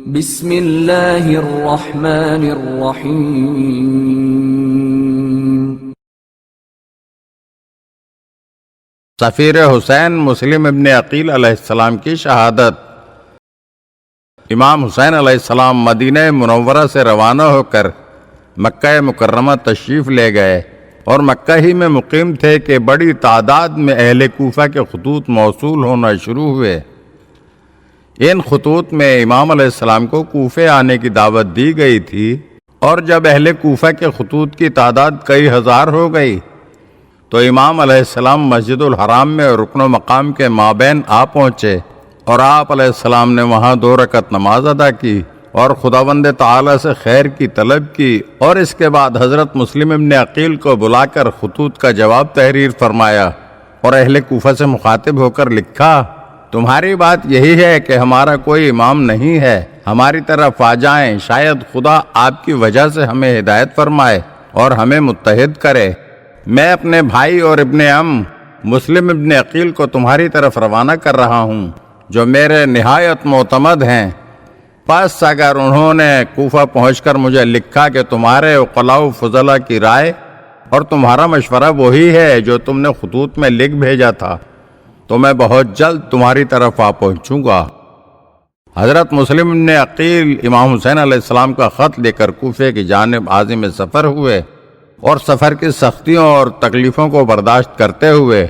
بسم اللہ الرحمن الرحیم۔ سفیر حسین مسلم ابن عقیل علیہ السلام کی شہادت۔ امام حسین علیہ السلام مدینہ منورہ سے روانہ ہو کر مکہ مکرمہ تشریف لے گئے اور مکہ ہی میں مقیم تھے کہ بڑی تعداد میں اہل کوفہ کے خطوط موصول ہونا شروع ہوئے۔ ان خطوط میں امام علیہ السلام کو کوفے آنے کی دعوت دی گئی تھی، اور جب اہل کوفہ کے خطوط کی تعداد کئی ہزار ہو گئی تو امام علیہ السلام مسجد الحرام میں رکن و مقام کے مابین آ پہنچے، اور آپ علیہ السلام نے وہاں 2 رکعت نماز ادا کی اور خداوند تعالی سے خیر کی طلب کی، اور اس کے بعد حضرت مسلم ابن عقیل کو بلا کر خطوط کا جواب تحریر فرمایا، اور اہل کوفہ سے مخاطب ہو کر لکھا: تمہاری بات یہی ہے کہ ہمارا کوئی امام نہیں ہے، ہماری طرف آ جائیں، شاید خدا آپ کی وجہ سے ہمیں ہدایت فرمائے اور ہمیں متحد کرے۔ میں اپنے بھائی اور ابن عم مسلم ابن عقیل کو تمہاری طرف روانہ کر رہا ہوں، جو میرے نہایت معتمد ہیں۔ پس اگر انہوں نے کوفہ پہنچ کر مجھے لکھا کہ تمہارے عقلاء و فضلاء کی رائے اور تمہارا مشورہ وہی ہے جو تم نے خطوط میں لکھ بھیجا تھا، تو میں بہت جلد تمہاری طرف آ پہنچوں گا۔ حضرت مسلم ابن عقیل امام حسین علیہ السلام کا خط لے کر کوفے کی جانب عازم سفر ہوئے، اور سفر کی سختیوں اور تکلیفوں کو برداشت کرتے ہوئے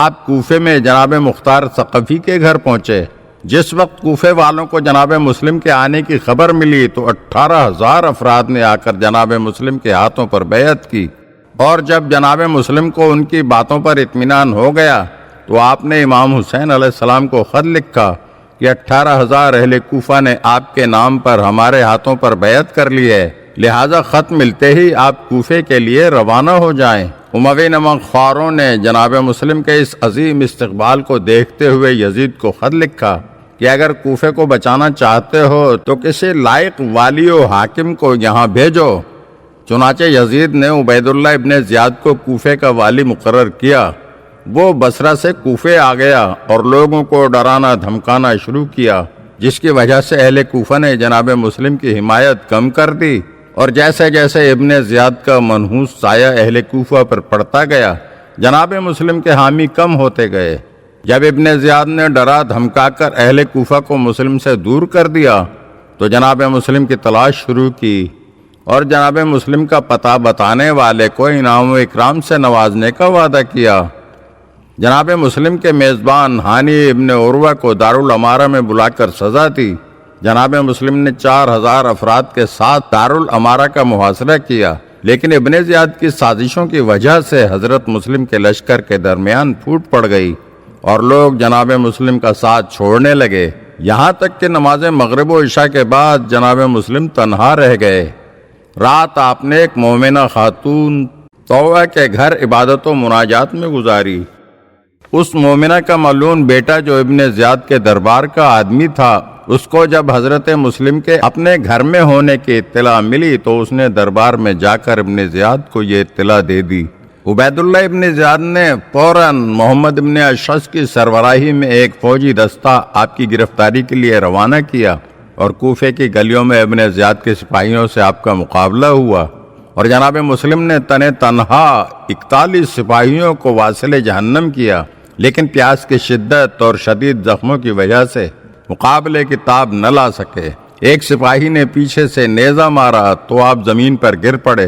آپ کوفے میں جناب مختار ثقفی کے گھر پہنچے۔ جس وقت کوفے والوں کو جناب مسلم کے آنے کی خبر ملی تو 18,000 افراد نے آ کر جناب مسلم کے ہاتھوں پر بیعت کی، اور جب جناب مسلم کو ان کی باتوں پر اطمینان ہو گیا تو آپ نے امام حسین علیہ السلام کو خط لکھا کہ 18,000 اہل کوفہ نے آپ کے نام پر ہمارے ہاتھوں پر بیعت کر لی ہے، لہٰذا خط ملتے ہی آپ کوفے کے لیے روانہ ہو جائیں۔ اموی نمک خواروں نے جناب مسلم کے اس عظیم استقبال کو دیکھتے ہوئے یزید کو خط لکھا کہ اگر کوفے کو بچانا چاہتے ہو تو کسی لائق والی و حاکم کو یہاں بھیجو۔ چنانچہ یزید نے عبید اللہ ابن زیاد کو کوفے کا والی مقرر کیا۔ وہ بصرہ سے کوفے آ گیا اور لوگوں کو ڈرانا دھمکانا شروع کیا، جس کی وجہ سے اہل کوفہ نے جناب مسلم کی حمایت کم کر دی، اور جیسے جیسے ابن زیاد کا منحوس سایہ اہل کوفہ پر پڑتا گیا، جناب مسلم کے حامی کم ہوتے گئے۔ جب ابن زیاد نے ڈرا دھمکا کر اہل کوفہ کو مسلم سے دور کر دیا تو جناب مسلم کی تلاش شروع کی، اور جناب مسلم کا پتہ بتانے والے کو انعام و اکرام سے نوازنے کا وعدہ کیا۔ جناب مسلم کے میزبان ہانی ابن عروہ کو دارالامارہ میں بلا کر سزا دی۔ جناب مسلم نے 4,000 افراد کے ساتھ دارالامارہ کا محاصرہ کیا، لیکن ابن زیاد کی سازشوں کی وجہ سے حضرت مسلم کے لشکر کے درمیان پھوٹ پڑ گئی، اور لوگ جناب مسلم کا ساتھ چھوڑنے لگے، یہاں تک کہ نماز مغرب و عشاء کے بعد جناب مسلم تنہا رہ گئے۔ رات آپ نے ایک مومنہ خاتون طوع کے گھر عبادت و مناجات میں گزاری۔ اس مومنہ کا ملعون بیٹا جو ابن زیاد کے دربار کا آدمی تھا، اس کو جب حضرت مسلم کے اپنے گھر میں ہونے کی اطلاع ملی تو اس نے دربار میں جا کر ابن زیاد کو یہ اطلاع دے دی۔ عبید اللہ ابن زیاد نے فوراً محمد ابن اشعث کی سربراہی میں ایک فوجی دستہ آپ کی گرفتاری کے لیے روانہ کیا، اور کوفے کی گلیوں میں ابن زیاد کے سپاہیوں سے آپ کا مقابلہ ہوا، اور جناب مسلم نے تنہا 41 سپاہیوں کو واصل جہنم کیا، لیکن پیاس کی شدت اور شدید زخموں کی وجہ سے مقابلے کی تاب نہ لا سکے۔ ایک سپاہی نے پیچھے سے نیزہ مارا تو آپ زمین پر گر پڑے،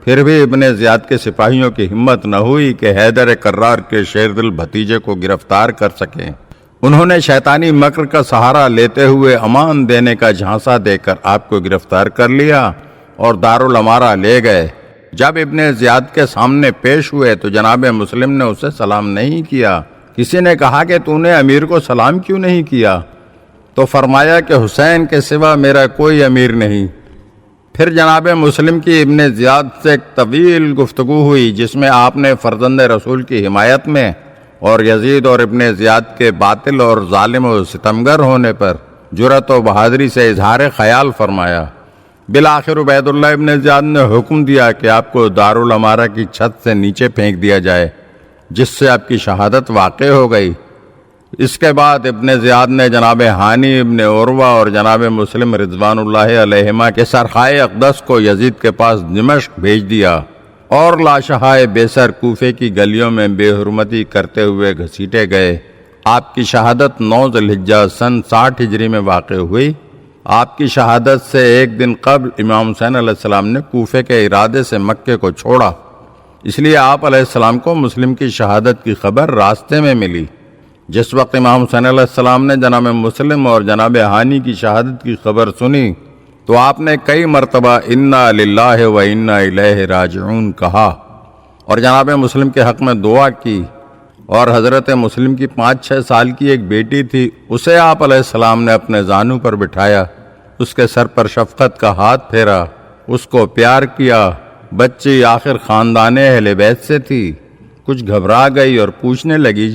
پھر بھی ابن زیاد کے سپاہیوں کی ہمت نہ ہوئی کہ حیدر کرار کے شیر دل بھتیجے کو گرفتار کر سکیں۔ انہوں نے شیطانی مکر کا سہارا لیتے ہوئے امان دینے کا جھانسا دے کر آپ کو گرفتار کر لیا اور دارالامارہ لے گئے۔ جب ابن زیاد کے سامنے پیش ہوئے تو جناب مسلم نے اسے سلام نہیں کیا۔ کسی نے کہا کہ تو نے امیر کو سلام کیوں نہیں کیا؟ تو فرمایا کہ حسین کے سوا میرا کوئی امیر نہیں۔ پھر جناب مسلم کی ابن زیاد سے ایک طویل گفتگو ہوئی، جس میں آپ نے فرزند رسول کی حمایت میں اور یزید اور ابن زیاد کے باطل اور ظالم و ستمگر ہونے پر جرأت و بہادری سے اظہار خیال فرمایا۔ بالآخر عبید اللہ ابن زیاد نے حکم دیا کہ آپ کو دارالامارہ کی چھت سے نیچے پھینک دیا جائے، جس سے آپ کی شہادت واقع ہو گئی۔ اس کے بعد ابن زیاد نے جناب ہانی ابن عروہ اور جناب مسلم رضوان اللہ علیہما کے سرخائے اقدس کو یزید کے پاس دمشق بھیج دیا اور لاشہائے بیسر کوفے کی گلیوں میں بے حرمتی کرتے ہوئے گھسیٹے گئے۔ آپ کی شہادت 9 ذی الحجہ سن 60 ہجری میں واقع ہوئی۔ آپ کی شہادت سے ایک دن قبل امام حسین علیہ السلام نے کوفے کے ارادے سے مکے کو چھوڑا، اس لیے آپ علیہ السلام کو مسلم کی شہادت کی خبر راستے میں ملی۔ جس وقت امام حسین علیہ السلام نے جناب مسلم اور جناب ہانی کی شہادت کی خبر سنی تو آپ نے کئی مرتبہ انا للہ و انا الیہ راجعون کہا اور جناب مسلم کے حق میں دعا کی، اور حضرت مسلم کی 5-6 سال کی ایک بیٹی تھی، اسے آپ علیہ السلام نے اپنے زانو پر بٹھایا، اس کے سر پر شفقت کا ہاتھ پھیرا، اس کو پیار کیا۔ بچی آخر خاندان اہل بیت سے تھی، کچھ گھبرا گئی اور پوچھنے لگی،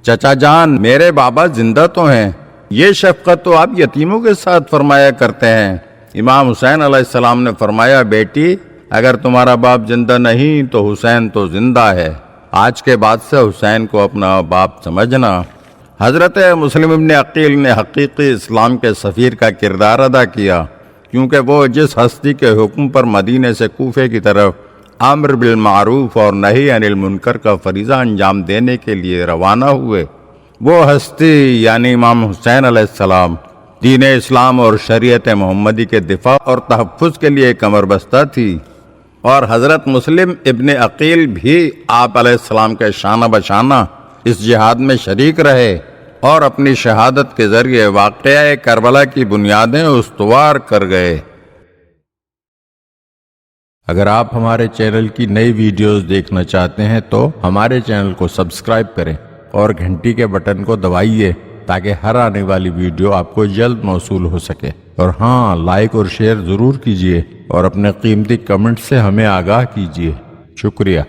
چچا جان میرے بابا زندہ تو ہیں، یہ شفقت تو آپ یتیموں کے ساتھ فرمایا کرتے ہیں۔ امام حسین علیہ السلام نے فرمایا، بیٹی اگر تمہارا باپ زندہ نہیں تو حسین تو زندہ ہے، آج کے بعد سے حسین کو اپنا باپ سمجھنا۔ حضرت مسلم ابن عقیل نے حقیقی اسلام کے سفیر کا کردار ادا کیا، کیونکہ وہ جس ہستی کے حکم پر مدینے سے کوفے کی طرف امر بالمعروف اور نہی عن المنکر کا فریضہ انجام دینے کے لیے روانہ ہوئے، وہ ہستی یعنی امام حسین علیہ السلام دین اسلام اور شریعت محمدی کے دفاع اور تحفظ کے لیے کمر بستہ تھی، اور حضرت مسلم ابن عقیل بھی آپ علیہ السلام کے شانہ بشانہ اس جہاد میں شریک رہے اور اپنی شہادت کے ذریعے واقعہ کربلا کی بنیادیں استوار کر گئے۔ اگر آپ ہمارے چینل کی نئی ویڈیوز دیکھنا چاہتے ہیں تو ہمارے چینل کو سبسکرائب کریں اور گھنٹی کے بٹن کو دبائیے تاکہ ہر آنے والی ویڈیو آپ کو جلد موصول ہو سکے، اور ہاں لائک اور شیئر ضرور کیجیے اور اپنے قیمتی کمنٹ سے ہمیں آگاہ کیجیے۔ شکریہ۔